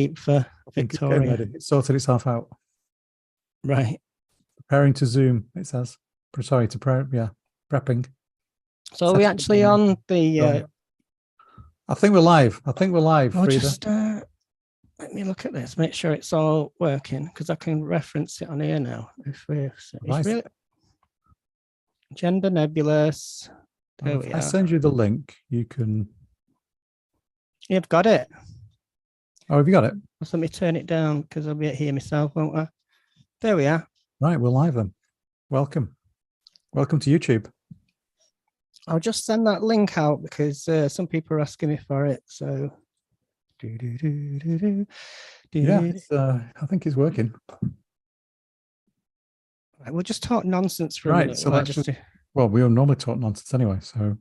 for I think it's getting Victoria. ready. It sorted itself out. Right. Preparing to Zoom, it says. Sorry, to prepping. So are we actually on the... I think we're live. I'll Freda. just let me look at this, make sure it's all working, because I can reference it on here now. If it's really Gender Nebulous. There we are. I send you the link, you can... You've got it. Oh, have you got it? Just let me turn it down, because I'll be here myself, won't I? There we are. Right, we're live then. Welcome to YouTube. I'll just send that link out because some people are asking me for it. So, Yeah, I think it's working. Right, we'll just talk nonsense for a minute. So well, we all normally talk nonsense anyway. So,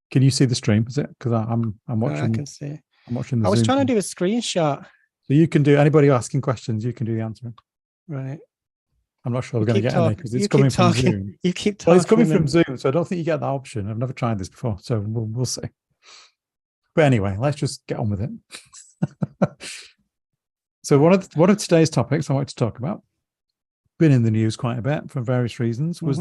can you see the stream? Is it because I'm watching? I can see. I'm watching the. I was Zoom trying to do a screenshot. So you can do anybody asking questions. You can do the answering. Right. I'm not sure we're going to get any because it's coming from Zoom. You keep talking. Well, it's coming from Zoom, so I don't think you get that option. I've never tried this before, so we'll see. But anyway, let's just get on with it. So one of today's topics I want to talk about, been in the news quite a bit for various reasons, was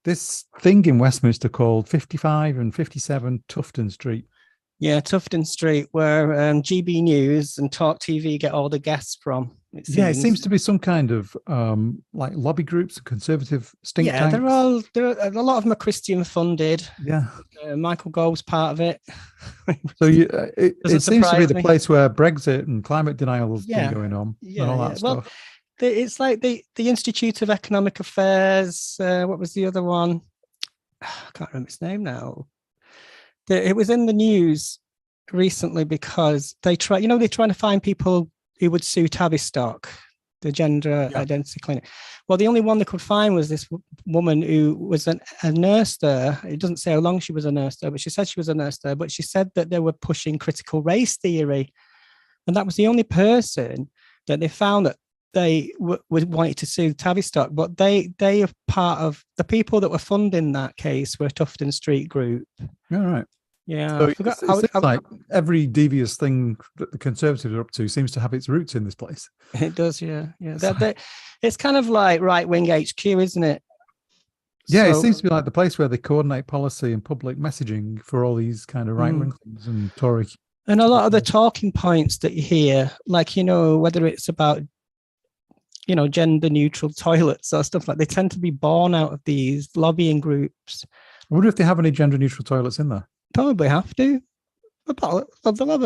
this thing in Westminster called 55 and 57 Tufton Street. Yeah, Tufton Street, where GB News and Talk TV get all the guests from. It seems to be some kind of like lobby groups, conservative think tanks. A lot of them are Christian funded. Yeah, Michael Gove's part of it. So it seems to be the place where Brexit and climate denial has been going on and all that stuff. It's like the Institute of Economic Affairs. What was the other one? I can't remember its name now. It was in the news recently because they're trying to find people who would sue Tavistock, the gender identity clinic. Well, the only one they could find was this woman who was a nurse there. It doesn't say how long she was a nurse there, but she said she was a nurse there. But she said that they were pushing critical race theory. And that was the only person that they found that they wanted to sue Tavistock. But they are part of the people that were funding that case were a Tufton Street group. All right. Yeah, so it seems like every devious thing that the Conservatives are up to seems to have its roots in this place. It does, yeah. It's kind of like right-wing HQ, isn't it? Yeah, it seems to be like the place where they coordinate policy and public messaging for all these kind of right-wing things and Tory. And a lot of the talking points that you hear, like, whether it's about, gender-neutral toilets or stuff like, they tend to be born out of these lobbying groups. I wonder if they have any gender-neutral toilets in there. Probably have to. They'll have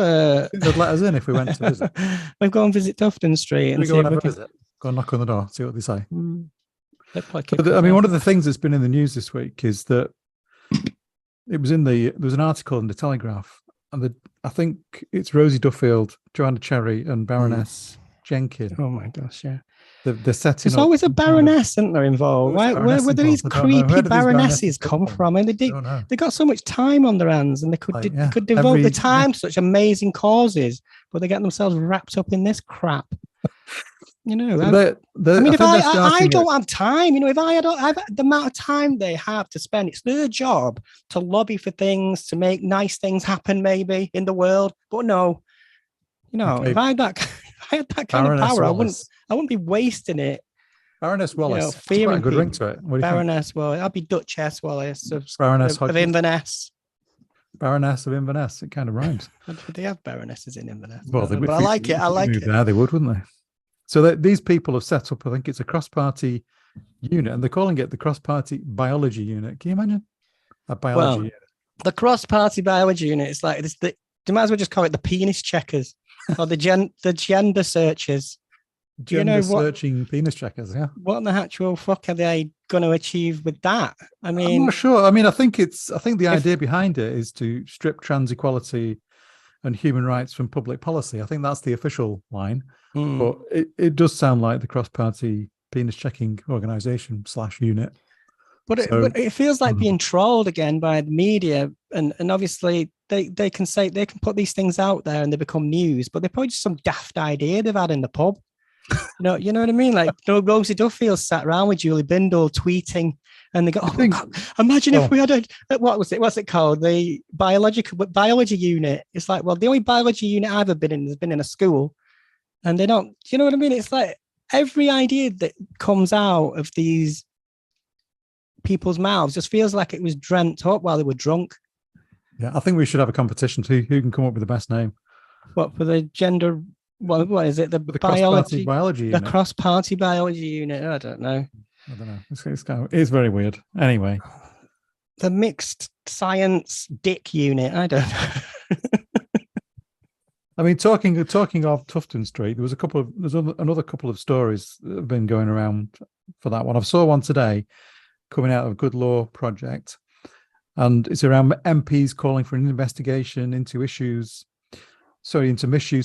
they'd let us in if we went to visit. We'll go and visit Tufton Street and go and knock on the door, see what they say. One of the things that's been in the news this week is that there was an article in the Telegraph, and I think it's Rosie Duffield, Joanna Cherry, and Baroness Jenkins. Oh my gosh, yeah. They're setting There's always a baroness, isn't there, involved? Where do these creepy baronesses come from? And they got so much time on their hands, and they could devote the time to such amazing causes, but they get themselves wrapped up in this crap. I don't have time. If I had the amount of time they have to spend, it's their job to lobby for things, to make nice things happen, maybe in the world. But no, if I had that kind of power, I wouldn't be wasting it. Baroness Wallace. Quite a good ring to it. Baroness Wallace. I'd be Duchess Wallace of Inverness. Baroness of Inverness. It kind of rhymes. They have baronesses in Inverness. Well, but I like it. There they would, wouldn't they? So these people have set up, I think it's a cross-party unit, and they're calling it the cross-party biology unit. Can you imagine a biology unit? The cross-party biology unit is like this. You might as well just call it the penis checkers or the gender searchers. Searching penis checkers, yeah. What in the actual fuck are they going to achieve with that? I'm not sure. I think the idea behind it is to strip trans equality and human rights from public policy. I think that's the official line. But it does sound like the cross-party penis checking organization /unit. But it feels like being trolled again by the media, and obviously they can put these things out there and they become news, but they're probably just some daft idea they've had in the pub. You know what I mean? Like, Rosie Duffield's sat around with Julie Bindle tweeting, and they go, "Oh, God, imagine if we had what was it? What's it called? The biology unit." It's like, well, the only biology unit I've ever been in has been in a school, and they don't. You know what I mean? It's like every idea that comes out of these people's mouths just feels like it was dreamt up while they were drunk. Yeah, I think we should have a competition to who can come up with the best name. What for the gender? What is it? The cross-party biology the unit. cross-party biology unit. I don't know. It's very weird. Anyway, the mixed science dick unit. I don't know. I mean, talking of Tufton Street, there's another couple of stories that have been going around for that one. I saw one today coming out of Good Law Project, and it's around MPs calling for an investigation into misuse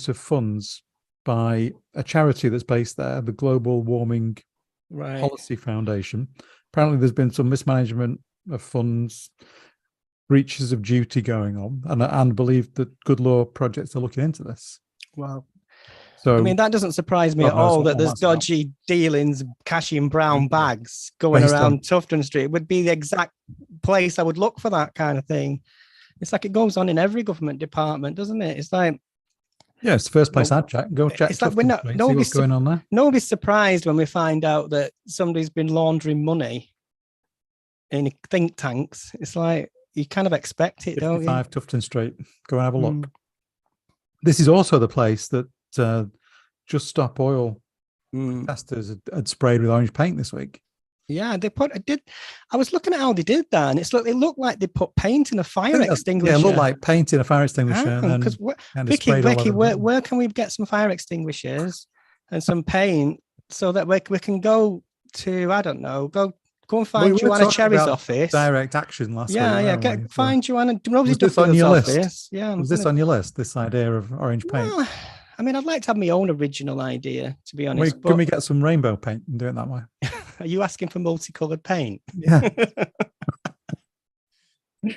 of funds by a charity that's based there, the Global Warming Policy Foundation. Apparently, there's been some mismanagement of funds, breaches of duty going on, and believe that Good Law Projects are looking into this. Wow. So, I mean, that doesn't surprise me at all that there's dodgy dealings, cash in brown bags going around Tufton Street. It would be the exact place I would look for that kind of thing. It's like it goes on in every government department, doesn't it? It's like, yeah, it's the first place I'd check. Go check. It's like see what's going on there. Nobody's surprised when we find out that somebody's been laundering money in think tanks. It's like you kind of expect it, don't you? 55 Tufton Street. Go and have a look. This is also the place that Just Stop Oil testers had sprayed with orange paint this week. Yeah, I was looking at how they did that, and it looked like they put paint in a fire extinguisher. Yeah, it looked like paint in a fire extinguisher. Because Vicky, where can we get some fire extinguishers and some paint so that we can go to, I don't know, go and find Joanna Cherry's office. Direct action last week. Yeah. Find Joanna. Was this on your list? Yeah. Was this on your list? This idea of orange paint? Well, I mean, I'd like to have my own original idea, to be honest. Can we get some rainbow paint and do it that way? Are you asking for multicolored paint? Yeah. I'm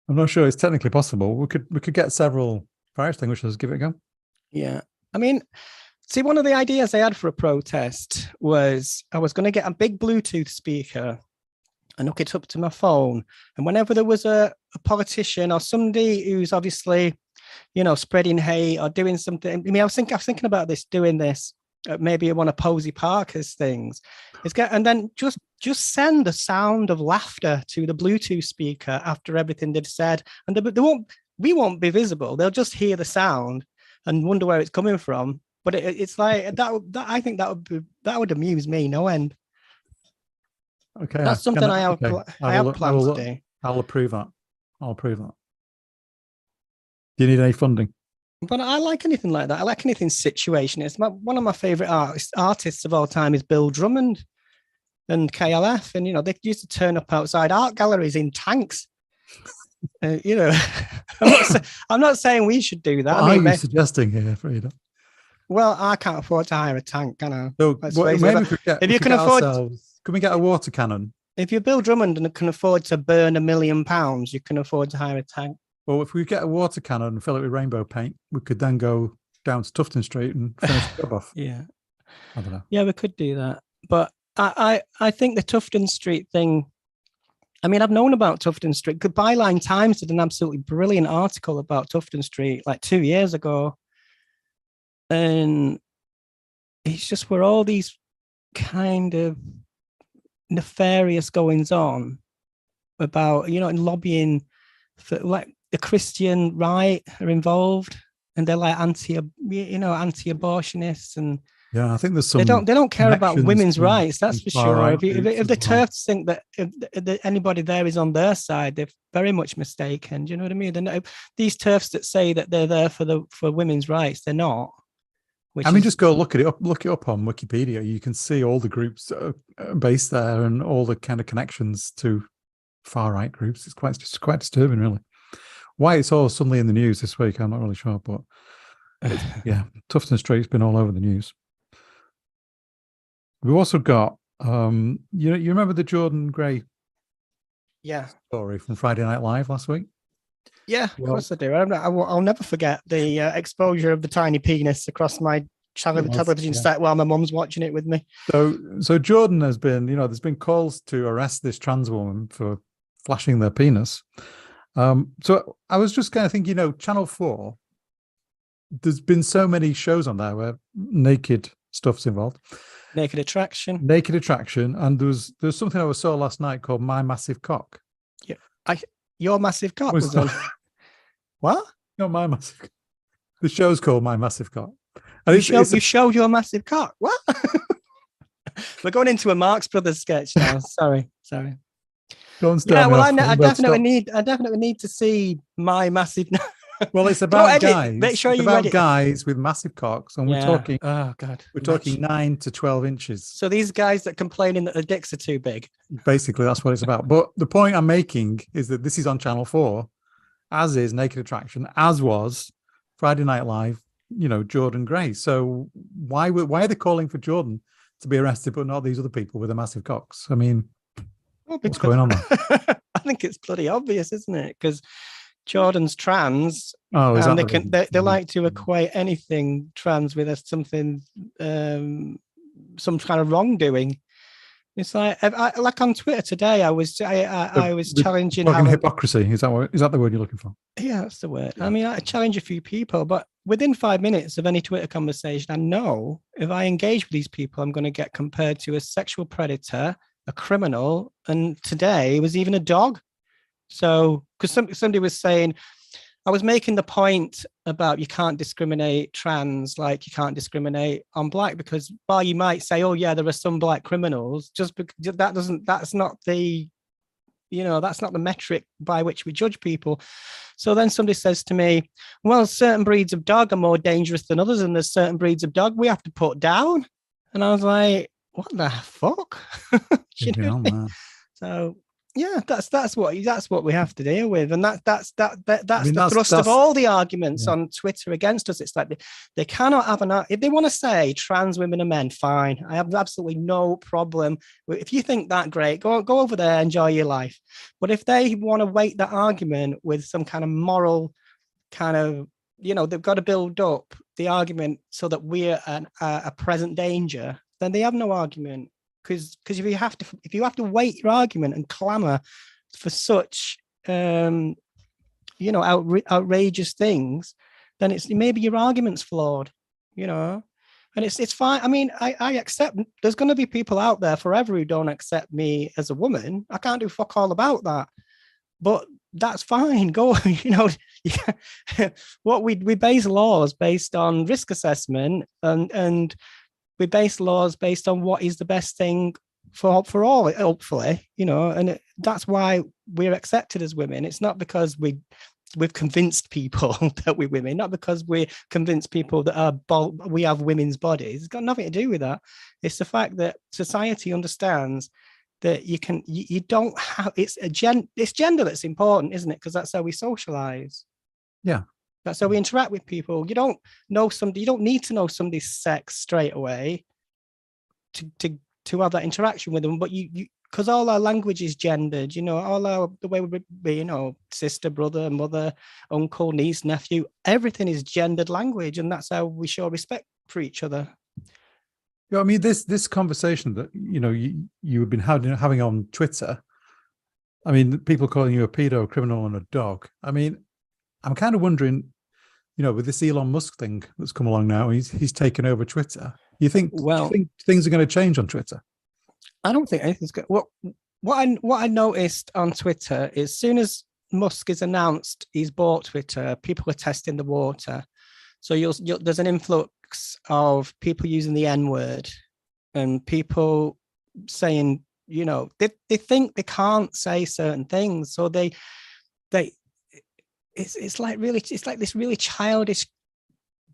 not sure it's technically possible. We could get several fire extinguishers, give it a go. Yeah. I mean, see, one of the ideas I had for a protest was I was going to get a big Bluetooth speaker and hook it up to my phone. And whenever there was a politician or somebody who's obviously, spreading hate or doing something. I mean, I was thinking about doing this maybe at one of Posey Parker's things. And then just send the sound of laughter to the Bluetooth speaker after everything they've said, and we won't be visible. They'll just hear the sound and wonder where it's coming from. But it's like that. I think that would amuse me no end. Okay, that's something I have plans to do. I'll approve that. Do you need any funding? But I like anything like that. I like anything situationist. One of my favorite artists of all time is Bill Drummond and KLF. And, they used to turn up outside art galleries in tanks. I'm not saying we should do that. What are you suggesting here, Freda? Well, I can't afford to hire a tank, can I? So can we get a water cannon? If you're Bill Drummond and can afford to burn £1 million, you can afford to hire a tank. Well, if we get a water cannon and fill it with rainbow paint, we could then go down to Tufton Street and finish the job off. Yeah. I don't know. Yeah, we could do that. But I think the Tufton Street thing, I mean, I've known about Tufton Street. The Byline Times did an absolutely brilliant article about Tufton Street like 2 years ago. And it's just where all these kind of nefarious goings on about, and lobbying for like the Christian right are involved, and they're like anti-abortionists, and I think there's some. They don't care about women's rights. That's for sure. If the TERFs think that if anybody there is on their side, they're very much mistaken. Do you know what I mean? These TERFs that say that they're there for women's rights, they're not. Just go look it up on Wikipedia. You can see all the groups that are based there and all the kind of connections to far right groups. It's quite disturbing, really. Why it's all suddenly in the news this week, I'm not really sure, but Tufton Street's been all over the news. We've also got you remember the Jordan Gray story from Friday Night Live last week? Yeah, of course I do. I'll never forget the exposure of the tiny penis across my television set while my mum's watching it with me. So Jordan has been, there's been calls to arrest this trans woman for flashing their penis. So I was just kind of thinking, Channel 4, there's been so many shows on there where naked stuff's involved. Naked Attraction. And there's something I saw last night called My Massive Cock. Yeah. Your Massive Cock was on. What? No, My Massive. The show's called My Massive Cock. And you showed your massive cock. What? We're going into a Marx Brothers sketch now. Sorry. Don't I definitely need to see My Massive. Well, it's about guys. Make sure you edit guys with massive cocks, and we're talking. Oh God, we're talking 9 to 12 inches. So these guys that complaining that their dicks are too big. Basically, that's what it's about. But the point I'm making is that this is on Channel 4, as is Naked Attraction, as was Friday Night Live. Jordan Gray. So why are they calling for Jordan to be arrested, but not these other people with the massive cocks? I mean, what's going on there? I think it's bloody obvious, isn't it? Because Jordan's trans, and they like to equate anything trans with something, some kind of wrongdoing. It's like on Twitter today, I was challenging hypocrisy. Is that the word you're looking for? Yeah, that's the word. I mean, I challenge a few people, but within 5 minutes of any Twitter conversation, I know if I engage with these people, I'm going to get compared to a sexual predator, a criminal, and today it was even a dog. So, because somebody was saying, I was making the point about you can't discriminate trans like you can't discriminate on black, because while you might say, oh yeah, there are some black criminals, just because that's not the metric by which we judge people. So then somebody says to me, well, certain breeds of dog are more dangerous than others, and there's certain breeds of dog we have to put down. And I was like, what the fuck? So yeah, that's what we have to deal with, and that's the thrust of all the arguments on Twitter against us. It's like they cannot have if they want to say trans women are men, fine. I have absolutely no problem. If you think that, great, go over there, enjoy your life. But if they want to weight that argument with some kind of moral kind of, they've got to build up the argument so that we're a present danger, then they have no argument. Because if you have to weight your argument and clamour for such outrageous things, then it's maybe your argument's flawed, and it's fine. I mean, I accept there's going to be people out there forever who don't accept me as a woman. I can't do fuck all about that, but that's fine. Go, what we base laws based on risk assessment and we base laws based on what is the best thing for all, hopefully, and that's why we're accepted as women. It's not because we've convinced people that we're women, not because we convinced people that we have women's bodies. It's got nothing to do with that. It's the fact that society understands that you don't have, it's gender that's important, isn't it? Because that's how we socialize. Yeah. That's how we interact with people. You don't need to know somebody's sex straight away to have that interaction with them. But you because all our language is gendered, the way we sister, brother, mother, uncle, niece, nephew, everything is gendered language, and that's how we show respect for each other. I mean, this conversation that you've been having on Twitter. I mean, people calling you a pedo, criminal, and a dog. I mean, I'm kind of wondering, with this Elon Musk thing that's come along now, he's taken over Twitter. You think things are going to change on Twitter? I don't think anything's good. What I noticed on Twitter is, as soon as Musk is announced he's bought Twitter, people are testing the water. So there's an influx of people using the N-word and people saying, they think they can't say certain things, so it's like this really childish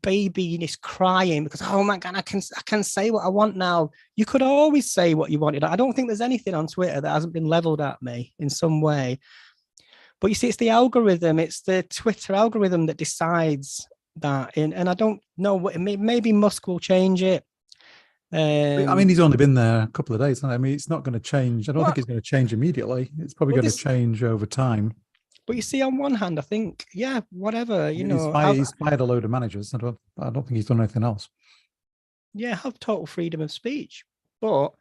babiness crying because, oh my God, I can say what I want now. You could always say what you wanted. I don't think there's anything on Twitter that hasn't been leveled at me in some way. But you see, it's the algorithm. It's the Twitter algorithm that decides that. And I don't know what maybe Musk will change it. I mean, he's only been there a couple of days. I mean, it's not going to change. I don't think it's going to change immediately. It's probably going to change over time. But you see, on one hand, I think, whatever, he's fired a load of managers. I don't think he's done anything else. yeah, have total freedom of speech, but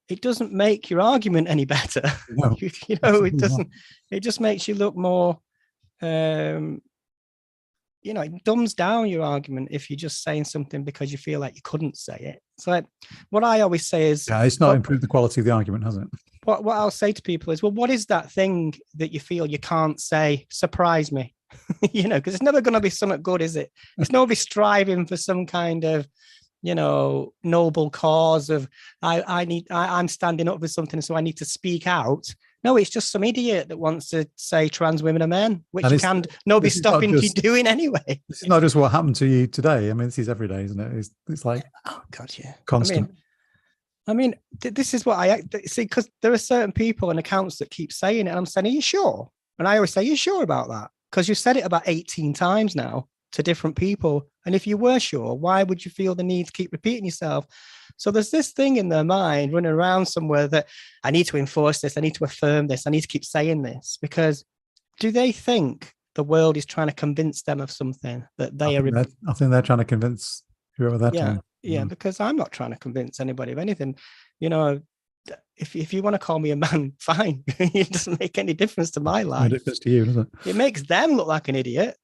it doesn't make your argument any better. No, You know, it absolutely not. doesn't. It just makes you look more. You know, it dumbs down your argument if you're just saying something because you feel like you couldn't say it. It's like what I always say is, Yeah, it's not improved the quality of the argument, has it? what I'll say to people is, well, what is that thing that you feel you can't say? Surprise me. You know, because it's never going to be something good, is it? It's nobody striving for some kind of, you know, noble cause of I'm standing up for something, so I need to speak out. No, it's just some idiot that wants to say trans women are men, which And you can nobody's stopping you doing anyway. This is not just what happened to you today. I mean, this is every day, isn't it? It's like, oh God, yeah, constant. I mean, this is what I see, because there are certain people and accounts that keep saying it, and I'm saying, are you sure? And I always say, are you sure about that? Because you said it about 18 times now to different people. And if you were sure, why would you feel the need to keep repeating yourself? So there's this thing in their mind running around somewhere that I need to enforce this, I need to affirm this, I need to keep saying this, because do they think the world is trying to convince them of something that they are? I think they're trying to convince whoever they're trying. Yeah, because I'm not trying to convince anybody of anything. You know, if you want to call me a man, fine. It doesn't make any difference to my life. No difference to you, does it? It makes them look like an idiot,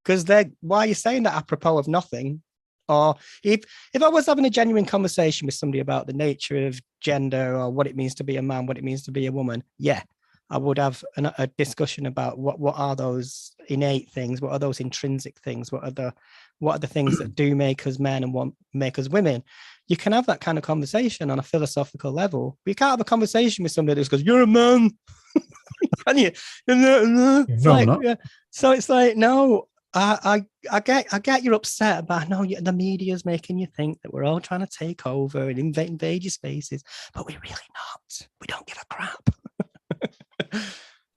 because why are you saying that apropos of nothing? Or if I was having a genuine conversation with somebody about the nature of gender or what it means to be a man, what it means to be a woman, yeah, I would have a discussion about what are those innate things, what are those intrinsic things, what are the things that do make us men and make us women. You can have that kind of conversation on a philosophical level, but you can't have a conversation with somebody that just goes, "You're a man," can you? It's No, like, I'm not. yeah. So it's like, no. I get you're upset about, no, the media's making you think that we're all trying to take over and invade your spaces, but we're really not. We don't give a crap.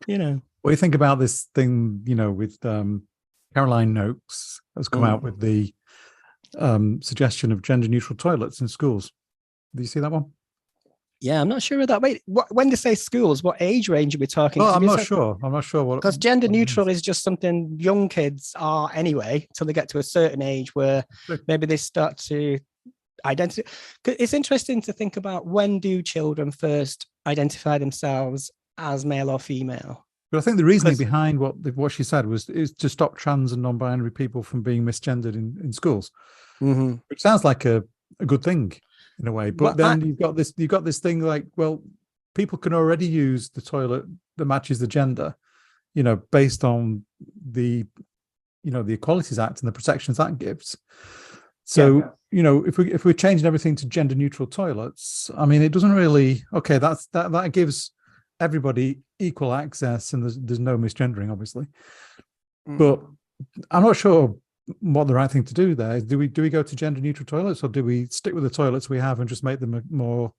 You know. What do you think about this thing, you know, with Caroline Nokes has come out with the suggestion of gender neutral toilets in schools? Do you see that one? Yeah, I'm not sure of that. Wait, when they say schools, what age range are we talking? Well, I'm not sure what, because gender neutral is just something young kids are anyway, till they get to a certain age where maybe they start to identify. It's interesting to think about, when do children first identify themselves as male or female? But I think the reasoning behind what she said is to stop trans and non-binary people from being misgendered in schools, which sounds like a good thing in a way. But then you've got this thing like, well, people can already use the toilet that matches the gender, you know, based on the Equalities Act and the protections that gives. So, you know, if we're changing everything to gender neutral toilets, I mean, it doesn't really, okay, that gives everybody equal access, and there's no misgendering, obviously. But I'm not sure what the right thing to do there is. Do we go to gender neutral toilets, or do we stick with the toilets we have and just make them more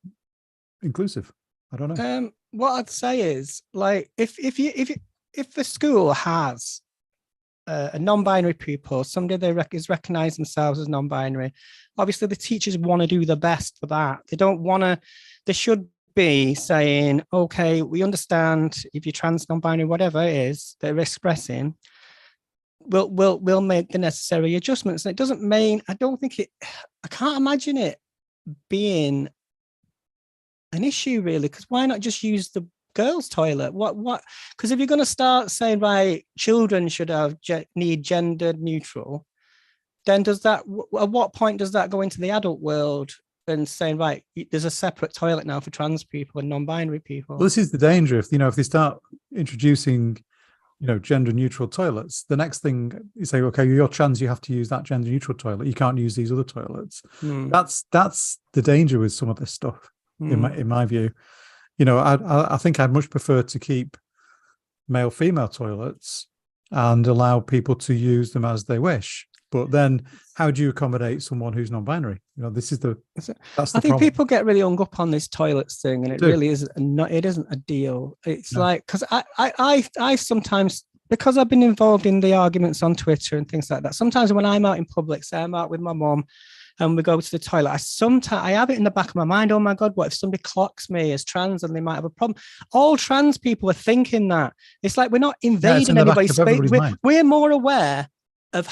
inclusive? I don't know. What I'd say is, like, if the school has a non-binary pupil, somebody they is recognize themselves as non-binary, obviously the teachers want to do the best for that. They should be saying, okay, we understand if you're trans, non-binary, whatever it is they're expressing, we'll make the necessary adjustments. And it doesn't mean, I can't imagine it being an issue, really, because why not just use the girls' toilet? What? Because if you're going to start saying, right, children should need gender neutral, then at what point does that go into the adult world and saying, right, there's a separate toilet now for trans people and non-binary people? Well, this is the danger. If they start introducing, you know, gender neutral toilets, the next thing you say, okay, you're trans, you have to use that gender neutral toilet. You can't use these other toilets. That's the danger with some of this stuff, in my view. You know, I think I'd much prefer to keep male-female toilets and allow people to use them as they wish. But then, how do you accommodate someone who's non-binary? You know, that's the problem. People get really hung up on this toilets thing, and it really isn't. It isn't a deal. It's like, because I sometimes, because I've been involved in the arguments on Twitter and things like that. Sometimes when I'm out in public, say I'm out with my mum, and we go to the toilet, I have it in the back of my mind, oh my God, what if somebody clocks me as trans and they might have a problem? All trans people are thinking that. It's like, we're not invading anybody's space. We're more aware of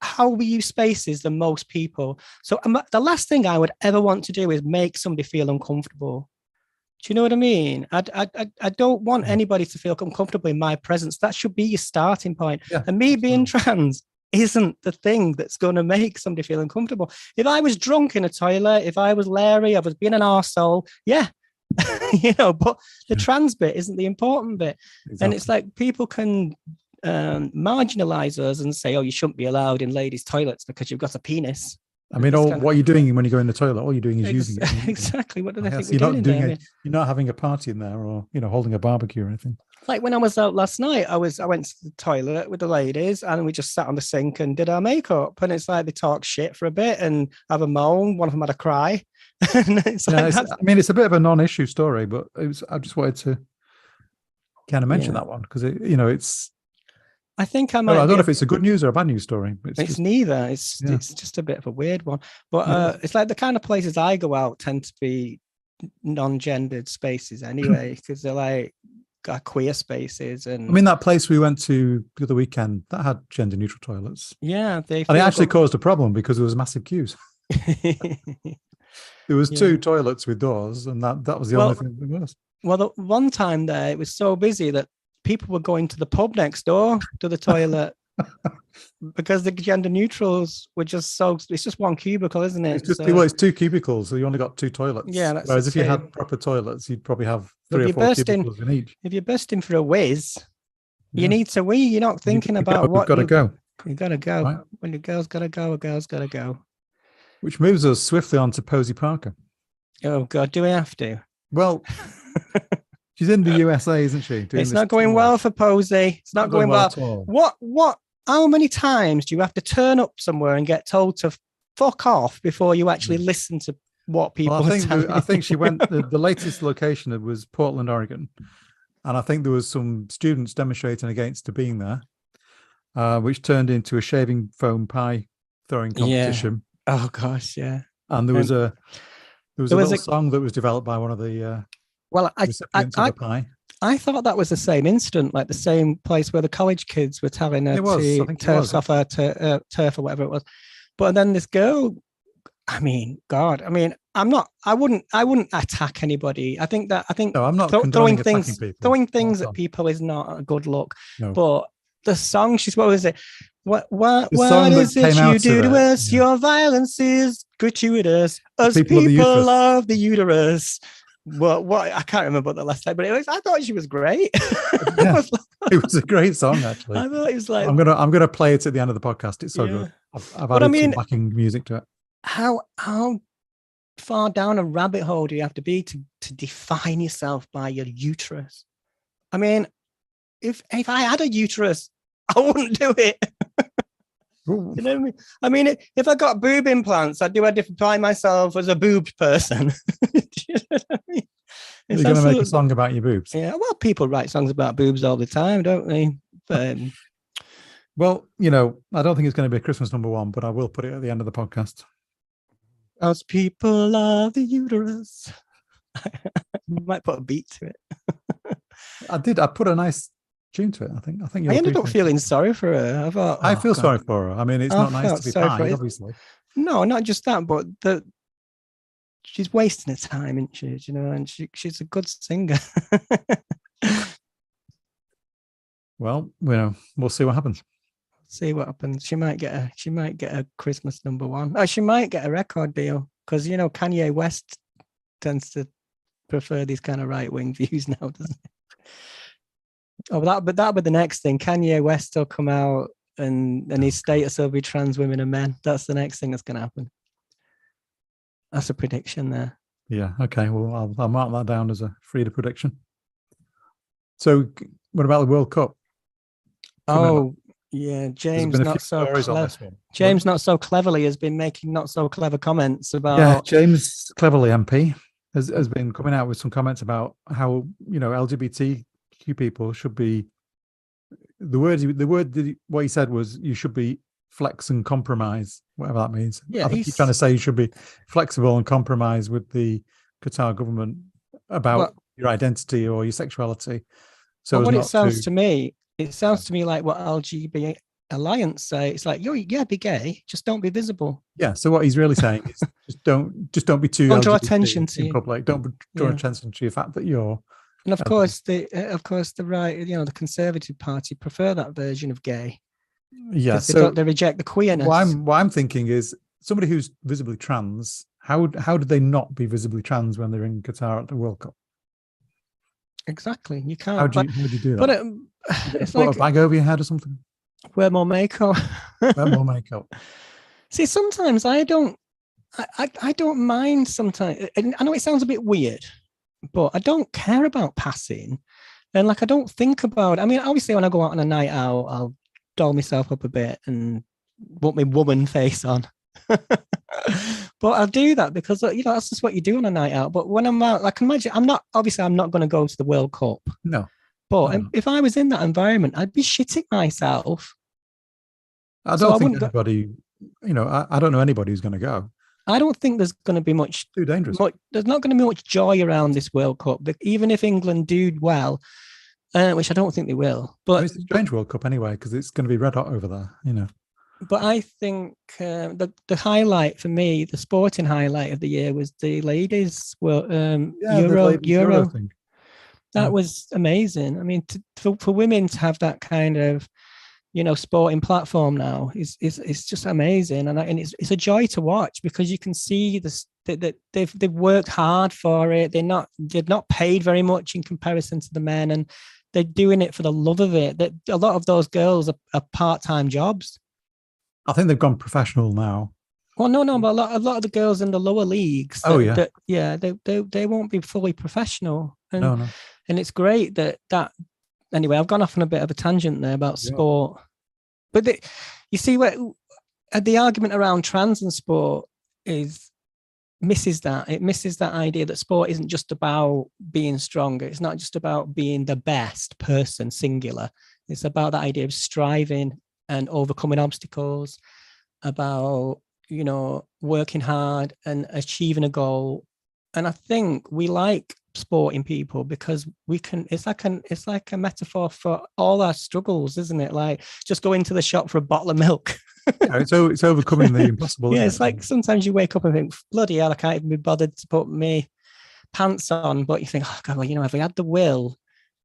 how we use spaces than most people. So the last thing I would ever want to do is make somebody feel uncomfortable. Do you know what I mean? I don't want anybody to feel uncomfortable in my presence. That should be your starting point. Yeah, and me being trans isn't the thing that's going to make somebody feel uncomfortable. If I was drunk in a toilet, if I was Larry, I was being an arsehole, yeah. But the trans bit isn't the important bit. Exactly. And it's like people can marginalize us and say, oh, you shouldn't be allowed in ladies' toilets because you've got a penis. I mean, what are you doing when you go in the toilet? All you're doing is using it. Exactly. What do they think we're doing in there? You're not having a party in there, or holding a barbecue or anything. Like when I was out last night, I went to the toilet with the ladies, and we just sat on the sink and did our makeup. And it's like they talk shit for a bit and have a moan. One of them had a cry. It's a bit of a non-issue story, but I just wanted to kind of mention that one because it's. I think I It's neither. It's just a bit of a weird one. But it's like the kind of places I go out tend to be non-gendered spaces anyway, because they're like queer spaces. And that place we went to the other weekend that had gender-neutral toilets. Yeah, it actually caused a problem because there was massive queues. There was 2 toilets with doors, and that was the only thing that was. Well, the one time there, it was so busy that people were going to the pub next door to the toilet because the gender neutrals were just it's just one cubicle, isn't it? It's 2 cubicles, so you only got 2 toilets. Yeah. Whereas if you had proper toilets, you'd probably have 3 or 4 cubicles in each. If you're bursting for a whiz, you need to wee. You're not thinking about what. You've got to go. You've got to go. Right. When a girl's got to go, a girl's got to go. Which moves us swiftly on to Posey Parker. Oh, God, do we have to? Well, she's in the USA, isn't she? It's not going well for Posey. It's not going well at all. What? How many times do you have to turn up somewhere and get told to fuck off before you actually listen to what people are telling you? I think she went, the latest location was Portland, Oregon. And I think there was some students demonstrating against her being there, which turned into a shaving foam pie throwing competition. Yeah. Oh, gosh, yeah. And there was a little song that was developed by one of the recipients of the pie. I thought that was the same incident, like the same place where the college kids were telling her to turf off her turf or whatever it was. But then this girl, I wouldn't attack anybody. I think I'm not throwing things at people is not a good look. No. But the song, what was it? What is it you do to us? Yeah. Your violence is gratuitous. Us people love the uterus. What I can't remember what the last time, but I thought she was great. Yeah, it was a great song, actually. I thought it was like, I'm gonna play it at the end of the podcast. It's so good. I've added some backing music to it. How far down a rabbit hole do you have to be to define yourself by your uterus? I mean, if I had a uterus, I wouldn't do it. You know what I mean? If I got boob implants, I'd define myself as a boobed person. You know what I mean? You're going to make a song about your boobs. Yeah, well, people write songs about boobs all the time, don't they? But, well, I don't think it's going to be a Christmas #1, but I will put it at the end of the podcast. Us people love the uterus. Might put a beat to it. I put a nice tune to it. I think I ended up feeling sorry for her. I thought, I feel sorry for her. I mean, it's not nice to be pied, obviously. No, not just that, but she's wasting her time, isn't she? And she's a good singer. Well, we'll see what happens. See what happens. She might get a Christmas #1. Oh, she might get a record deal because Kanye West tends to prefer these kind of right-wing views now, doesn't he? Oh, that'll be the next thing. Kanye West will come out and his status will be trans women and men. That's the next thing that's going to happen. That's a prediction there. Yeah. Okay. Well, I'll mark that down as a Freda prediction. So, what about the World Cup? Oh, yeah. James not so clever. James not so cleverly has been making not so clever comments about. Yeah, James Cleverly MP has been coming out with some comments about how LGBTQ people should be. What he said was you should be flex and compromise, whatever that means. Yeah, I think he's trying to say you should be flexible and compromise with the Qatar government about your identity or your sexuality. So what it sounds to me like what alliance say. It's like, be gay, just don't be visible. Yeah. So what he's really saying is just don't be too Don't draw LGBT attention to in you. public. Don't draw attention to the fact that you're. And of course, the right, the Conservative Party prefer that version of gay. Yeah. So they reject the queerness. What I'm thinking is somebody who's visibly trans. How do they not be visibly trans when they're in Qatar at the World Cup? Exactly. You can't. How do you do that? But it's like a bag over your head or something. Wear more makeup. Wear more makeup. See, sometimes I don't mind sometimes. I know it sounds a bit weird, but I don't care about passing. And like, I don't think about, I mean, obviously when I go out on a night out, I'll doll myself up a bit and put my woman face on. But I'll do that because, that's just what you do on a night out. But when I'm out, like, imagine, I'm not going to go to the World Cup. No. But if I was in that environment, I'd be shitting myself. I don't think anybody, I don't know anybody who's going to go. I don't think there's going to be much. Too dangerous. There's not going to be much joy around this World Cup, even if England do well, which I don't think they will. But it's a strange World Cup anyway, because it's going to be red hot over there, But I think the highlight for me, the sporting highlight of the year, was the ladies' Euro thing. That was amazing. I mean, for women to have that kind of, sporting platform now is just amazing, and it's a joy to watch because you can see that they've worked hard for it. They're not paid very much in comparison to the men, and they're doing it for the love of it. That a lot of those girls are part-time jobs. I think they've gone professional now. Well, no, but a lot of the girls in the lower leagues. They won't be fully professional. And, no. And it's great that. Anyway, I've gone off on a bit of a tangent there about sport, but you see what the argument around trans and sport misses that. It misses that idea that sport isn't just about being stronger. It's not just about being the best person, singular. It's about that idea of striving and overcoming obstacles, about, working hard and achieving a goal. And I think we like sporting people because we can, it's like a metaphor for all our struggles, isn't it? Like just go into the shop for a bottle of milk. It's overcoming the impossible. Yeah, it's like sometimes you wake up and think, bloody hell, I can't even be bothered to put my pants on. But you think, oh God, well, if we had the will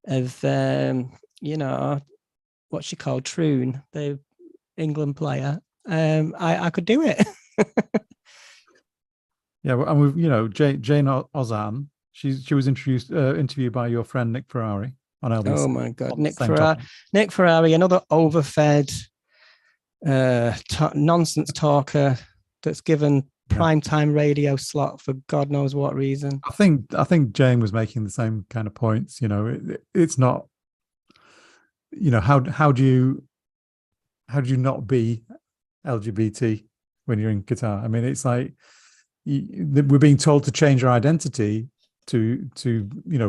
of, what's she called, Troon, the England player, I could do it. Yeah, and we've Jane Ozanne. She was interviewed by your friend Nick Ferrari on LBC. Oh my God, Nick Ferrari, another overfed nonsense talker that's given primetime radio slot for God knows what reason. I think Jane was making the same kind of points. It's not. How do you not be LGBT when you're in Qatar? I mean, it's like we're being told to change our identity to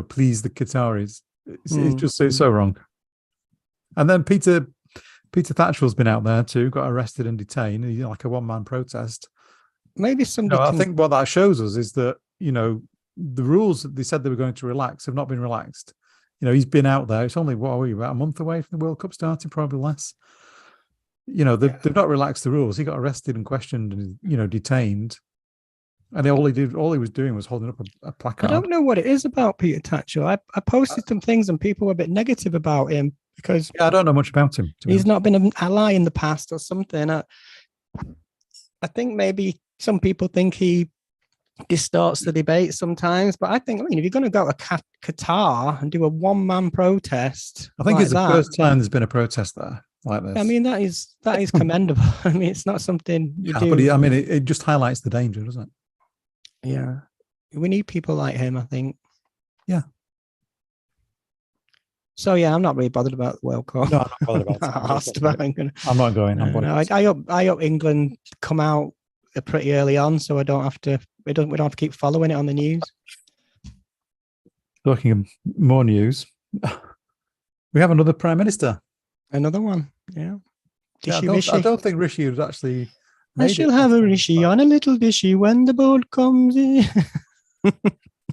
please the Qataris. It's just so wrong. And then Peter Thatchell's been out there too, got arrested and detained, like a one-man protest. Maybe somebody. I think what that shows us is that the rules that they said they were going to relax have not been relaxed. He's been out there. It's only about a month away from the World Cup starting, probably less. They've not relaxed the rules. He got arrested and questioned and detained. And all he was doing was holding up a placard. I don't know what it is about Peter Tatchell. I posted some things and people were a bit negative about him because I don't know much about him. He's not been an ally in the past or something. I think maybe some people think he distorts the debate sometimes, but I think, if you're going to go to Qatar and do a one-man protest, I think it's the first time there's been a protest there like this. I mean, that is commendable. I mean, it's not something you do. But it just highlights the danger, doesn't it? Yeah, we need people like him, I think. Yeah. So yeah, I'm not really bothered about the World Cup. No, I'm not bothered about it. I'm not going. I hope England come out pretty early on, so we don't have to keep following it on the news. Talking of more news, we have another Prime Minister. Another one, yeah. I don't think Rishi was actually. I shall have a Rishi on a little dishy when the boat comes in.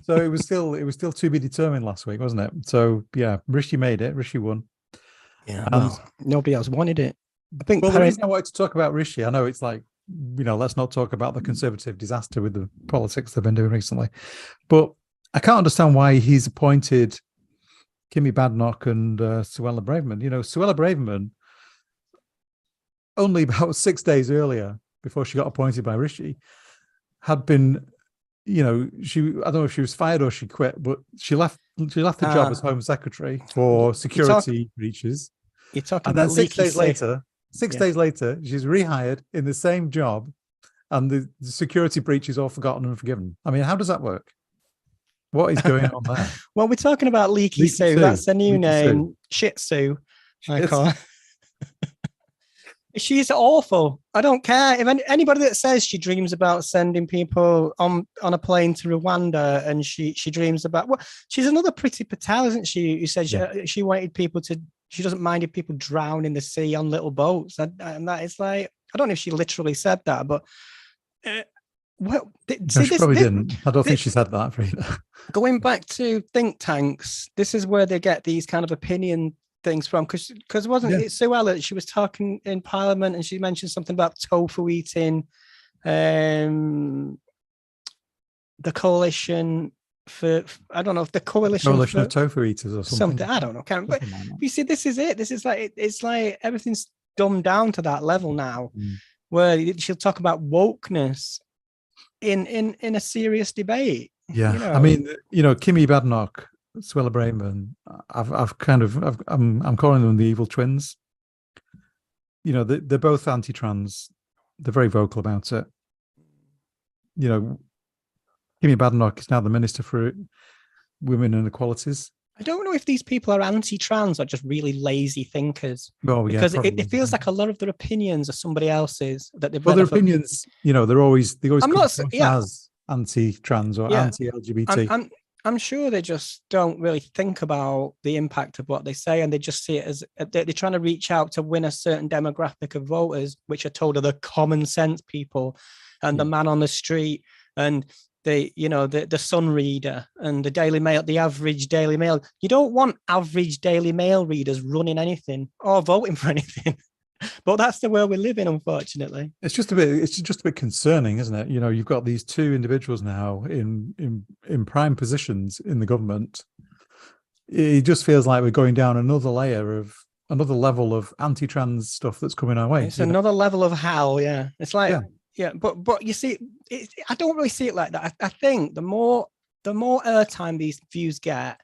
So it was still to be determined last week, wasn't it? So yeah, Rishi made it. Rishi won. Yeah, nobody else wanted it. I think Well, the reason I wanted to talk about Rishi, I know it's like, let's not talk about the Conservative disaster with the politics they've been doing recently, but I can't understand why he's appointed Kimmy Badenoch and Suella Braverman. Suella Braverman, only about 6 days earlier, before she got appointed by Rishi, had been, I don't know if she was fired or she quit, but she left the job as Home Secretary for security breaches. You're talking and then about 6 days later, Yeah. days later, she's rehired in the same job, and the security breach is all forgotten and forgiven. I mean, how does that work? What is going on there? Well, we're talking about Leaky Sue. That's a new name. Shit Sue, I call it. She's awful. I don't care if anybody that says she dreams about sending people on a plane to Rwanda, and she dreams about she's another Priti Patel, isn't she? Who said she wanted people to. She doesn't mind if people drown in the sea on little boats, and that is like, I don't know if she literally said that, but she probably didn't. I don't think she said that, Freda. Going back to think tanks, this is where they get these kind of opinion things from, because wasn't it Suella? She was talking in Parliament and she mentioned something about tofu eating, the coalition for I don't know if the coalition of tofu eaters or something. I don't know. But you see, this is it. This is like it's like everything's dumbed down to that level now, where she'll talk about wokeness in a serious debate. Yeah, I mean, Kimmy Badenoch, Suella Braverman, I'm calling them the evil twins. They're both anti-trans. They're very vocal about it. Kimmy Badenoch is now the Minister for Women and Equalities. I don't know if these people are anti-trans or just really lazy thinkers. Oh, yeah, because it feels like a lot of their opinions are somebody else's that they've. Well, their opinions, they always come as anti-trans or anti-LGBT. I'm sure they just don't really think about the impact of what they say, and they just see it as they're trying to reach out to win a certain demographic of voters, which are told are the common sense people and the man on the street and the Sun reader and the Daily Mail, the average Daily Mail. You don't want average Daily Mail readers running anything or voting for anything. But that's the world we live in, unfortunately. It's just a bit concerning, isn't it? You've got these two individuals now in prime positions in the government. It just feels like we're going down another level of anti-trans stuff that's coming our way. It's another level of hell, yeah. It's like, but you see, I don't really see it like that. I think the more airtime these views get,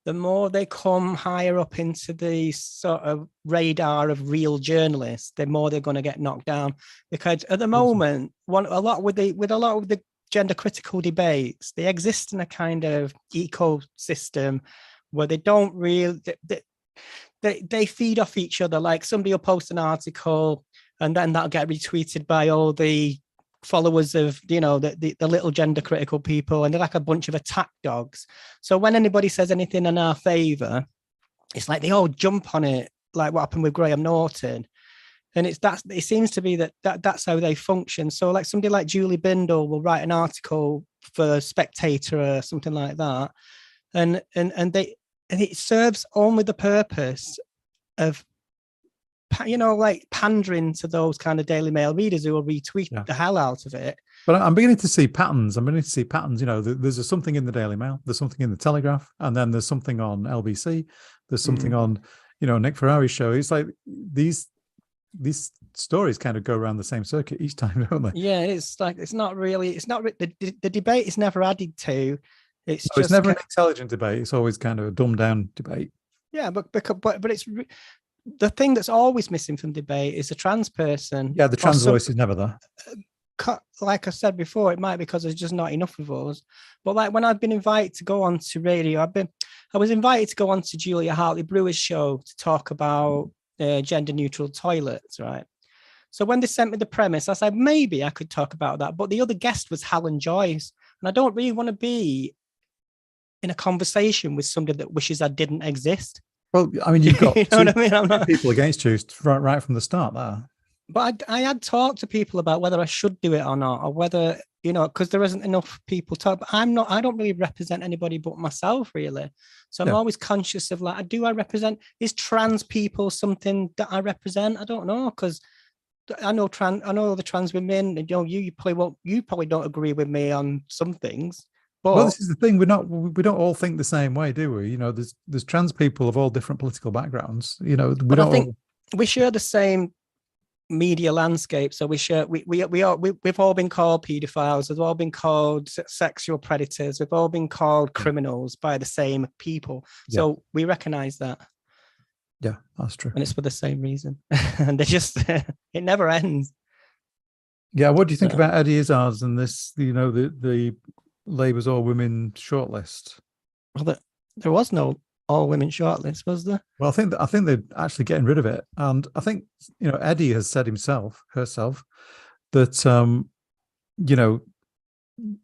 the more they come higher up into the sort of radar of real journalists, the more they're going to get knocked down. Because at the moment, a lot with the gender critical debates, they exist in a kind of ecosystem where they don't really they feed off each other. Like somebody will post an article, and then that'll get retweeted by all the followers of the little gender critical people, and they're like a bunch of attack dogs. So when anybody says anything in our favor, it's like they all jump on it, like what happened with Graham Norton. And it seems to be that's how they function. So like somebody like Julie Bindel will write an article for Spectator or something like that, and it serves only the purpose of like pandering to those kind of Daily Mail readers who will retweet the hell out of it. But I'm beginning to see patterns. There's something in the Daily Mail, there's something in the Telegraph, and then there's something on LBC. There's something on, Nick Ferrari's show. It's like these stories kind of go around the same circuit each time, don't they? Yeah, it's like the debate is never added to. It's never an intelligent debate. It's always kind of a dumbed down debate. Yeah, but it's. The thing that's always missing from debate is a trans person. Yeah, the trans voice is never there. Like I said before, it might be because there's just not enough of us. But like when I've been invited to go on to radio, I was invited to go on to Julia Hartley-Brewer's show to talk about gender neutral toilets, right? So when they sent me the premise, I said maybe I could talk about that. But the other guest was Helen Joyce, and I don't really want to be in a conversation with somebody that wishes I didn't exist. Well, I mean, you've got what I mean? people against you right from the start there. But I had talked to people about whether I should do it or not, or whether, because there isn't enough people talk. But I don't really represent anybody but myself, really. So I'm Yeah. always conscious of like, do I represent, is trans people something that I represent? I don't know, because I know the trans women, and you probably don't agree with me on some things. But Well, this is the thing. We don't all think the same way, do we? There's trans people of all different political backgrounds. We don't I think we share the same media landscape. So we've all been called paedophiles, we've all been called sexual predators, we've all been called criminals by the same people. So we recognize that. Yeah, that's true. And it's for the same reason. And they just it never ends. Yeah, what do you think about Eddie Izzard's and this, the Labour's all women shortlist? Well, there was no all women shortlist, was there? Well, I think they're actually getting rid of it, and I think Eddie has said herself that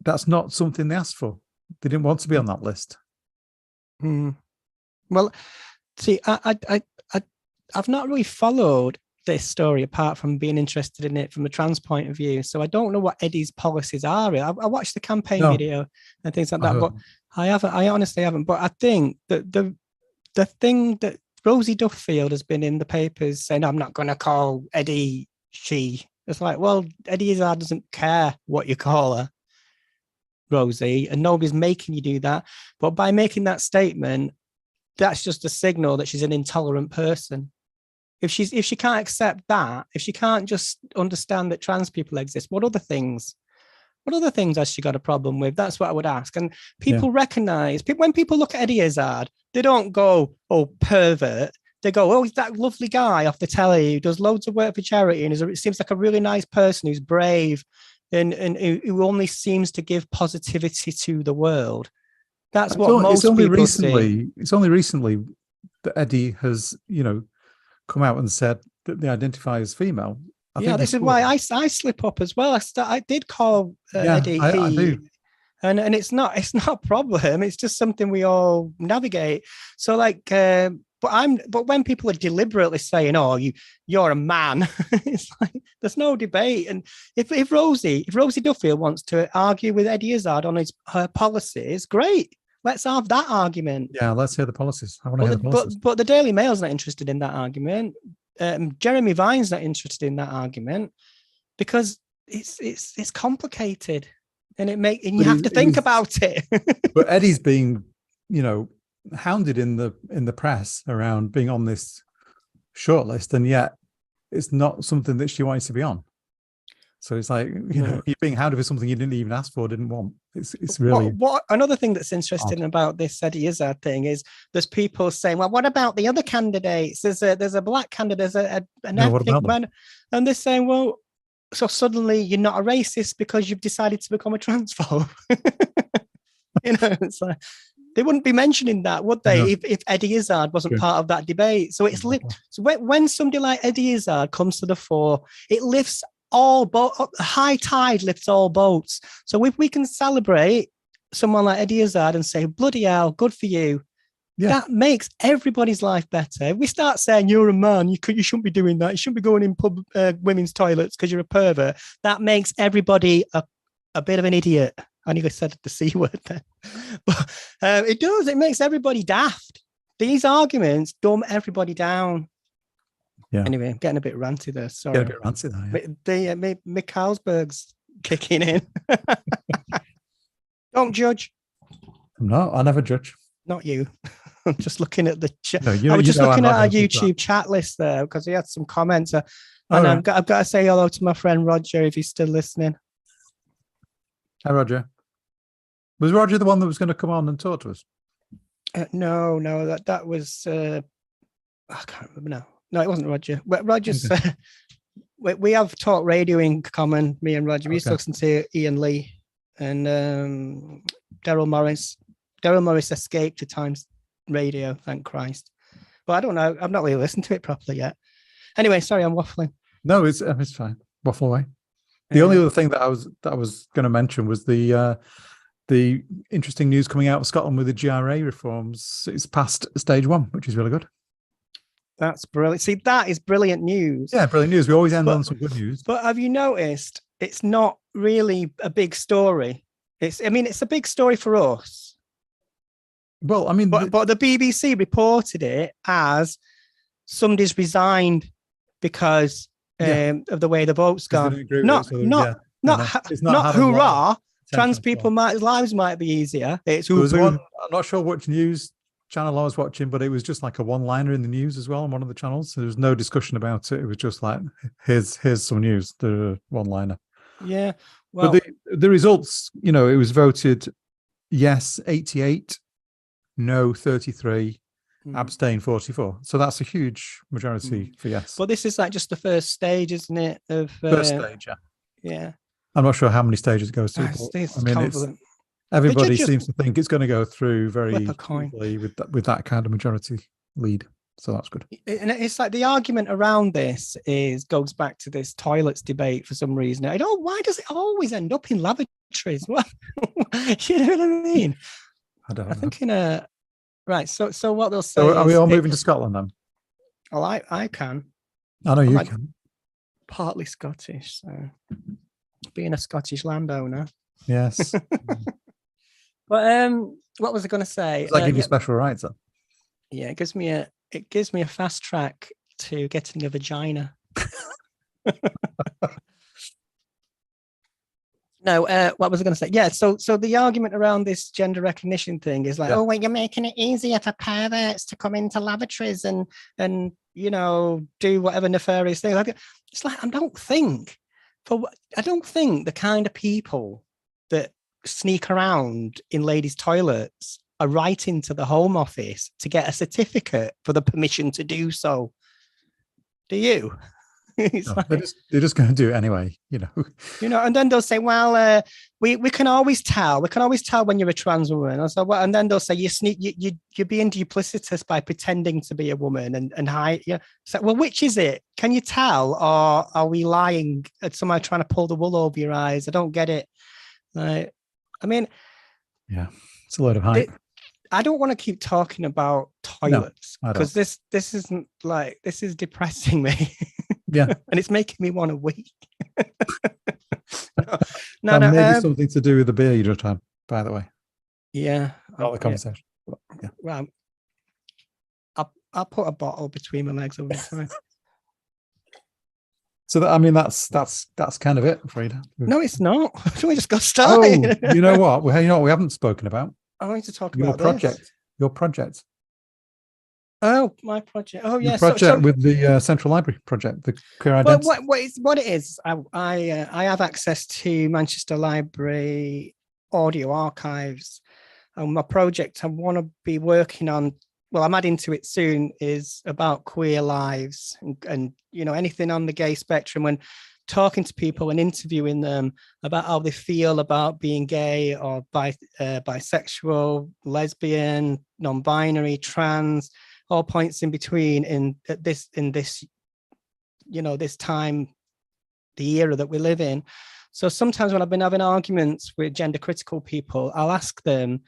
that's not something they asked for. They didn't want to be on that list. Well, see, I've not really followed this story apart from being interested in it from a trans point of view. So I don't know what Eddie's policies are. I watched the campaign video and things like that, but I honestly haven't. But I think that the thing that Rosie Duffield has been in the papers saying, I'm not going to call Eddie she. It's like, well, Eddie Izzard doesn't care what you call her, Rosie, and nobody's making you do that. But by making that statement, that's just a signal that she's an intolerant person. If she can't accept that, if she can't just understand that trans people exist, what other things has she got a problem with? That's what I would ask. And people recognize, when people look at Eddie Izzard, they don't go, oh, pervert. They go, oh, he's that lovely guy off the telly who does loads of work for charity and it seems like a really nice person who's brave and who only seems to give positivity to the world. That's what most people see. It's only recently that Eddie has, come out and said that they identify as female. This is why I slip up as well. I did call Eddie he, I do. And it's not a problem. It's just something we all navigate. So but when people are deliberately saying, "Oh, you're a man," it's like there's no debate. And if Rosie Duffield wants to argue with Eddie Izzard on her policies, great. Let's have that argument. Yeah, let's hear the policies. I want to hear the policies. But the Daily Mail's not interested in that argument. Jeremy Vine's not interested in that argument because it's complicated, and you have to think about it. But Eddie's being, hounded in the press around being on this shortlist, and yet it's not something that she wants to be on. So it's like, you're being hounded for something you didn't even ask for, didn't want. It's really... What another thing that's interesting about this Eddie Izzard thing is there's people saying, well, what about the other candidates? There's a black candidate, there's an ethnic man. And they're saying, well, so suddenly you're not a racist because you've decided to become a transphobe. It's like, they wouldn't be mentioning that, would they, if Eddie Izzard wasn't part of that debate? So it's so when somebody like Eddie Izzard comes to the fore, it lifts high tide lifts all boats. So if we can celebrate someone like Eddie Izzard and say, bloody hell, good for you, that makes everybody's life better. If we start saying you're a man, you shouldn't be doing that, you shouldn't be going in women's toilets because you're a pervert, that makes everybody a bit of an idiot. I nearly said the C word there. But it makes everybody daft. These arguments dumb everybody down. Yeah. Anyway, I'm getting a bit ranty there. Sorry. A bit ranty there. My Carlsberg's kicking in. Don't judge. No, I never judge. Not you. I'm just looking at the chat. No, I was just looking at our YouTube chat list there because he had some comments. And I've got to say hello to my friend Roger if he's still listening. Hi, Roger. Was Roger the one that was going to come on and talk to us? No, that was. I can't remember. No, it wasn't Roger. Roger's. We have talk radio in common. Me and Roger. We used to listen to Ian Lee and Daryl Morris. Daryl Morris escaped to Times Radio, thank Christ. But I don't know. I've not really listened to it properly yet. Anyway, sorry, I'm waffling. No, it's fine. Waffle away. The only other thing that I was going to mention was the interesting news coming out of Scotland with the GRA reforms. It's past stage 1, which is really good. That's brilliant. See, that is brilliant news. Yeah, brilliant news. We always end on some good news. But have you noticed it's not really a big story? It's a big story for us. Well, I mean, but the BBC reported it as somebody's resigned because of the way the vote's gone. Not hoorah. Trans people lives might be easier. It's I'm not sure which news channel I was watching, but it was just like a one-liner in the news as well on one of the channels. So there was no discussion about it. It was just like, here's some news, the one-liner. Yeah. Well, but the results, it was voted yes 88, no 33, abstain 44. So that's a huge majority for yes. But this is like just the first stage, isn't it? Of first stage, yeah. Yeah. I'm not sure how many stages it goes through. Everybody seems to think it's going to go through very easily with that kind of majority lead. So that's good. And it's like the argument around this goes back to this toilets debate for some reason. Why does it always end up in lavatories? Well, you know what I mean? I don't know. I think right. So what they'll say. So are we all moving to Scotland then? Well, I can. I know you can. Partly Scottish, so being a Scottish landowner. Yes. But what was I going to say? Does that give you special rights then? Yeah, it gives me a fast track to getting a vagina. No, what was I going to say? Yeah, so the argument around this gender recognition thing is like, oh, well, you're making it easier for perverts to come into lavatories and do whatever nefarious thing. It's like I don't think the kind of people that sneak around in ladies' toilets are writing to the Home Office to get a certificate for the permission to do so. Do you? They're just going to do it anyway, and then they'll say, well, we can always tell. We can always tell when you're a trans woman. And so, well, and then they'll say you're being duplicitous by pretending to be a woman and hide. Yeah. So, well, which is it? Can you tell, or are we lying? Somehow trying to pull the wool over your eyes? I don't get it. Yeah, it's a load of hype. I don't want to keep talking about toilets because this is depressing me. Yeah, and it's making me want to weep. Maybe something to do with the beer you just had, by the way. Yeah, not the conversation. Yeah. Well, I'll put a bottle between my legs over time. So that's kind of it, Freda. No, it's not. We just got started. Oh, you know what? We haven't spoken about. I want to talk about your project. Oh, my project. Oh, yeah. Your project with the Central Library project, the queer identity. What it is, I have access to Manchester Library audio archives, and my project I want to be working on. Well, I'm adding to it soon. Is about queer lives and anything on the gay spectrum, and talking to people and interviewing them about how they feel about being gay or bisexual, lesbian, non-binary, trans. All points in between in this time, the era that we live in. So sometimes when I've been having arguments with gender critical people, I'll ask them,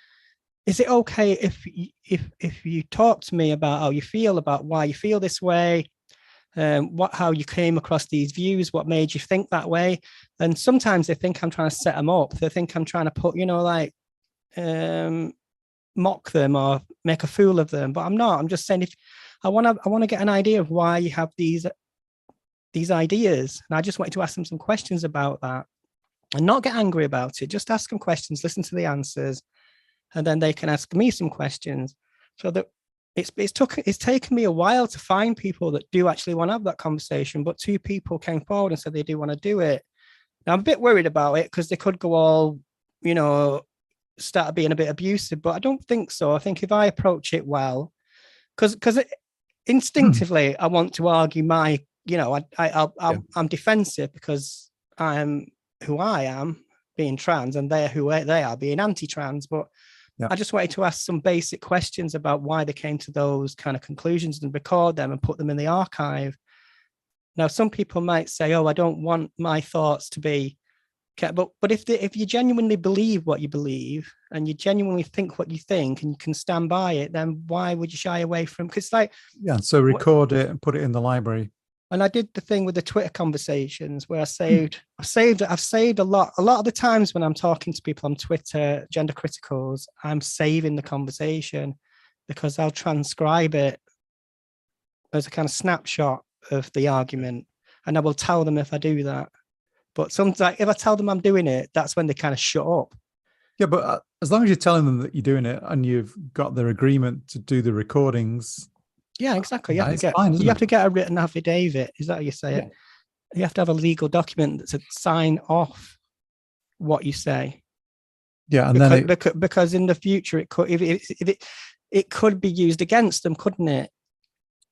is it okay if you talk to me about how you feel, about why you feel this way, how you came across these views, what made you think that way? And sometimes they think I'm trying to set them up. They think I'm trying to put, mock them or make a fool of them, but I'm not. I'm just saying, if I want to get an idea of why you have these ideas, and I just wanted to ask them some questions about that and not get angry about it. Just ask them questions, listen to the answers, and then they can ask me some questions. So that it's taken me a while to find people that do actually want to have that conversation, but 2 people came forward and said they do want to do it. Now I'm a bit worried about it because they could go all, start being a bit abusive, but I don't think so. I think if I approach it well, because instinctively I want to argue my, I'm defensive because I'm who I am, being trans, and they're who they are, being anti-trans. But I just wanted to ask some basic questions about why they came to those kind of conclusions and record them and put them in the archive. Now, some people might say, oh, I don't want my thoughts to be Okay, but if you genuinely believe what you believe and you genuinely think what you think and you can stand by it, then why would you shy away from? Because like, yeah, so record it and put it in the library. And I did the thing with the Twitter conversations where I've saved a lot. A lot of the times when I'm talking to people on Twitter, gender criticals, I'm saving the conversation because I'll transcribe it as a kind of snapshot of the argument, and I will tell them if I do that. But sometimes if I tell them I'm doing it, that's when they kind of shut up. Yeah, but as long as you're telling them that you're doing it and you've got their agreement to do the recordings. Yeah, exactly. You have to get a written affidavit. Is that how you say it? You have to have a legal document to sign off what you say. Yeah, and because in the future it could, it could be used against them, couldn't it?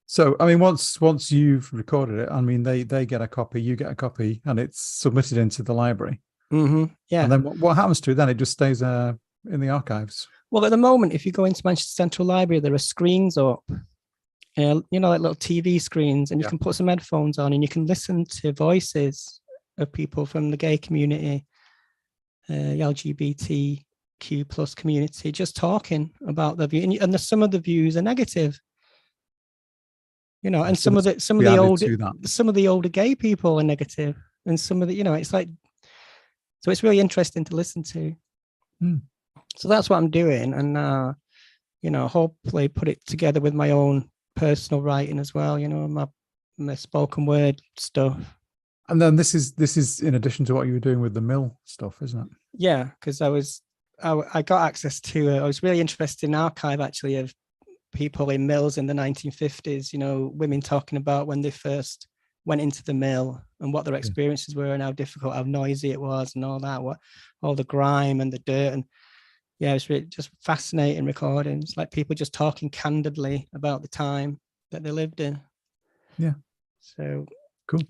So I mean, once you've recorded it, I mean, they get a copy, you get a copy, and it's submitted into the library. Mm-hmm. Yeah. And then what happens to it? Then it just stays in the archives. Well, at the moment, if you go into Manchester Central Library, there are screens up. Like little TV screens, and you can put some headphones on and you can listen to voices of people from the gay community, the LGBTQ plus community, just talking about their view. And some of the views are negative, and some of the older gay people are negative, and some of the, it's like, so it's really interesting to listen to. So that's what I'm doing, and hopefully put it together with my own personal writing as well, my spoken word stuff. And then this is in addition to what you were doing with the mill stuff, isn't it? Yeah, because I got access to I was really interested in archive actually of people in mills in the 1950s, women talking about when they first went into the mill and what their experiences were and how difficult, how noisy it was and all that, all the grime and the dirt. And yeah, it's really just fascinating recordings, like people just talking candidly about the time that they lived in. Yeah. So cool.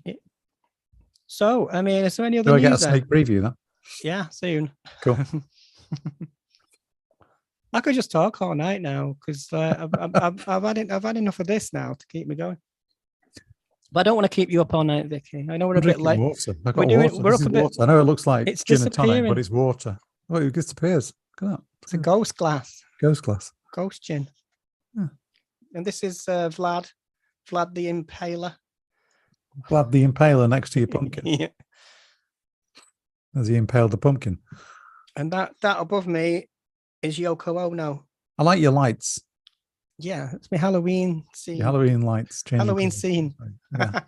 So, I mean, is there any other news? Do I get a sneak preview then? Yeah, soon. Cool. I could just talk all night now because I've had enough of this now to keep me going. But I don't want to keep you up all night, Vicky. I know we're a bit late. Water. We're up a bit. I know it looks like it's gin and tonic, but it's water. Oh, it disappears. Look at that. It's a ghost glass. Ghost gin. Yeah. And this is Vlad the Impaler. Vlad the Impaler next to your pumpkin. Yeah. As he impaled the pumpkin. And that above me is Yoko Ono. I like your lights. Yeah, it's my Halloween scene. Your Halloween lights. Halloween scene. Yeah.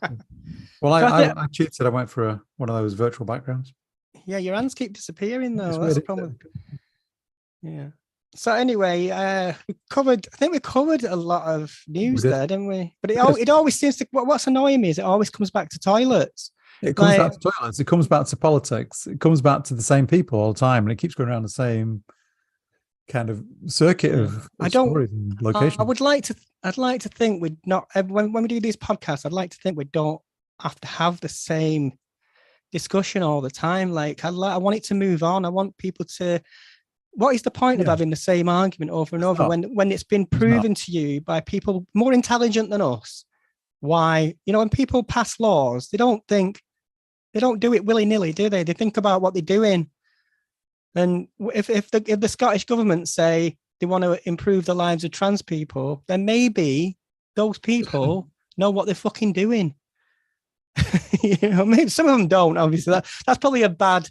Well, I cheated. I went for one of those virtual backgrounds. Yeah, your hands keep disappearing though. That's the problem. Yeah. So anyway, we covered a lot of news there, didn't we? But it always seems to. What's annoying me is it always comes back to toilets. It comes back to toilets. It comes back to politics. It comes back to the same people all the time, and it keeps going around the same kind of circuit of stories and locations. I'd like to think we'd not when we do these podcasts. I'd like to think we don't have to have the same discussion all the time. Like I want it to move on. I want people to. What is the point of having the same argument over and over when it's been proven to you by people more intelligent than us? Why, when people pass laws, they don't do it willy-nilly, do they? They think about what they're doing. And if the Scottish government say they want to improve the lives of trans people, then maybe those people know what they're fucking doing. Maybe some of them don't, obviously. That's probably a bad.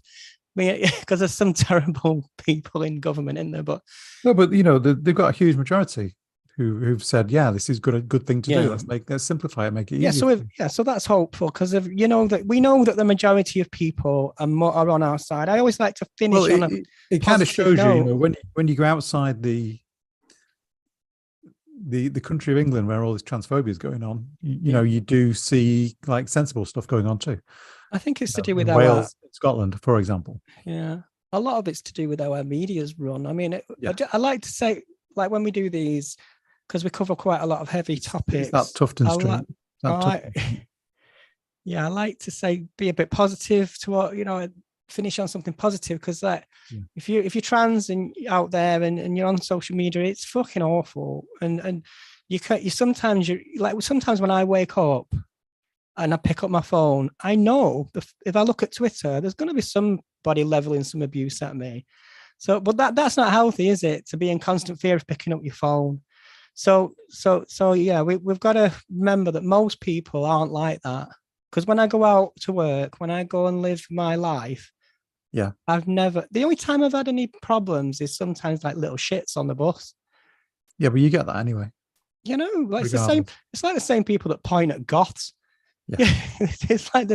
Because there's some terrible people in government in there, but they've got a huge majority who've said, this is a good thing to do. Let's simplify it, make it easier. So that's hopeful because we know that the majority of people are on our side. I always like to finish on it kind of shows you, when you go outside the country of England where all this transphobia is going on, you do see like sensible stuff going on too. I think it's to do with Wales, Scotland, for example. Yeah, a lot of it's to do with how our media's run. I mean, I like to say, like when we do these, because we cover quite a lot of heavy topics. It's that Tufton Street. I like to say, be a bit positive to what finish on something positive because if you're trans and out there and you're on social media, it's fucking awful. And sometimes when I wake up and I pick up my phone, I know if I look at Twitter, there's going to be some everybody leveling some abuse at me. So, but that's not healthy, is it? To be in constant fear of picking up your phone. So yeah, we've got to remember that most people aren't like that. Because when I go out to work, when I go and live my life, Yeah. the only time I've had any problems is sometimes like little shits on the bus. Yeah, but you get that anyway. You know, like it's the same. It's like the same people that point at goths. Yeah, it's like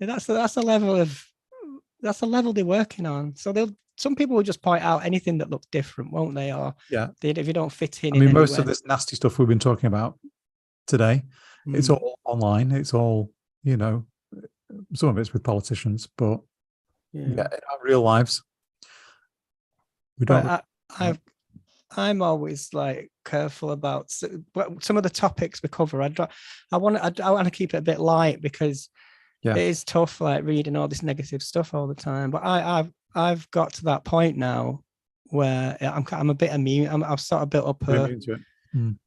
that's a level they're working on. So some people will just point out anything that looks different, won't they? Or if you don't fit in. I mean, most of this nasty stuff we've been talking about today, it's all online. It's all, you know, some of it's with politicians, but in our real lives, we don't. I'm always like careful about some of the topics we cover. I want to keep it a bit light because it is tough, like reading all this negative stuff all the time. But I've got to that point now where I'm a bit immune. I've sort of built up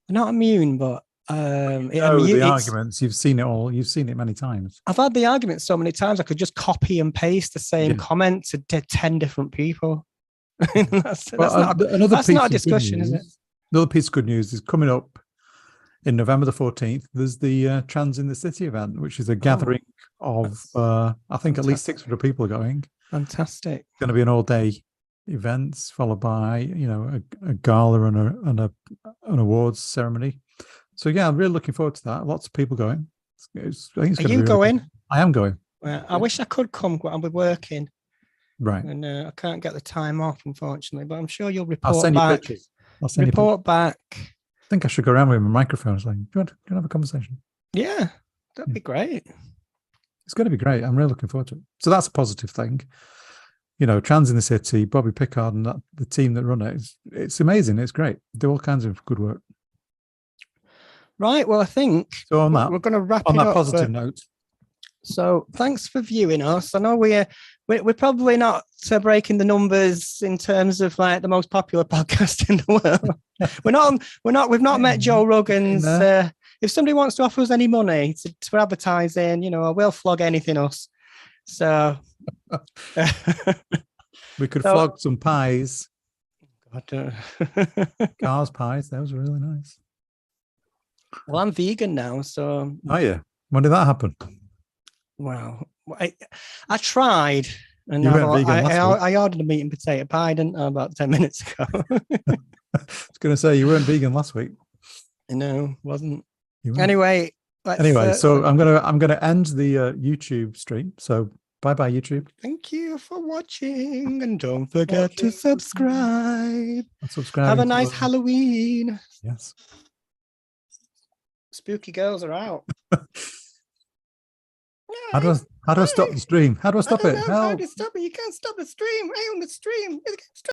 not immune, but the arguments, you've seen it all. You've seen it many times. I've had the arguments so many times I could just copy and paste the same comment to 10 different people. that's not a discussion, is it? Another piece of good news is coming up in November the 14th. There's the Trans in the City event, which is a gathering of I think at least 600 people going. Fantastic. It's going to be an all-day event followed by, you know, a gala and an awards ceremony. So yeah, I'm really looking forward to that. Lots of people going. I think Are you going? Really, I am going. Well, I wish I could come, but I'll be working. Right. And I can't get the time off, unfortunately, but I'm sure you'll report I'll send back. You pictures. I'll send report you back. I think I should go around with my microphone. It's like, do you want to have a conversation? Yeah, that'd be great. It's going to be great. I'm really looking forward to it. So that's a positive thing. You know, Trans in the City, Bobby Pickard and the team that run it, it's amazing. It's great. They do all kinds of good work. Right. Well, I think so on that, we're going to wrap it up. On that positive note. So thanks for viewing us. I know we're probably not breaking the numbers in terms of like the most popular podcast in the world. We've not met Joe Rogan's. If somebody wants to offer us any money for advertising, you know, we'll flog anything us. So we could flog some pies. Cars pies. Those were really nice. Well, I'm vegan now, so. Oh yeah. When did that happen? Well, I tried, and I ordered a meat and potato pie, didn't I, about 10 minutes ago. I was going to say you weren't vegan last week. No, wasn't. Anyway, so I'm gonna end the YouTube stream. So bye YouTube. Thank you for watching, and don't forget to subscribe. Have a nice Halloween. Yes. Spooky girls are out. How do I stop the stream? How do I stop it? How do you stop it? You can't stop the stream. I own the stream.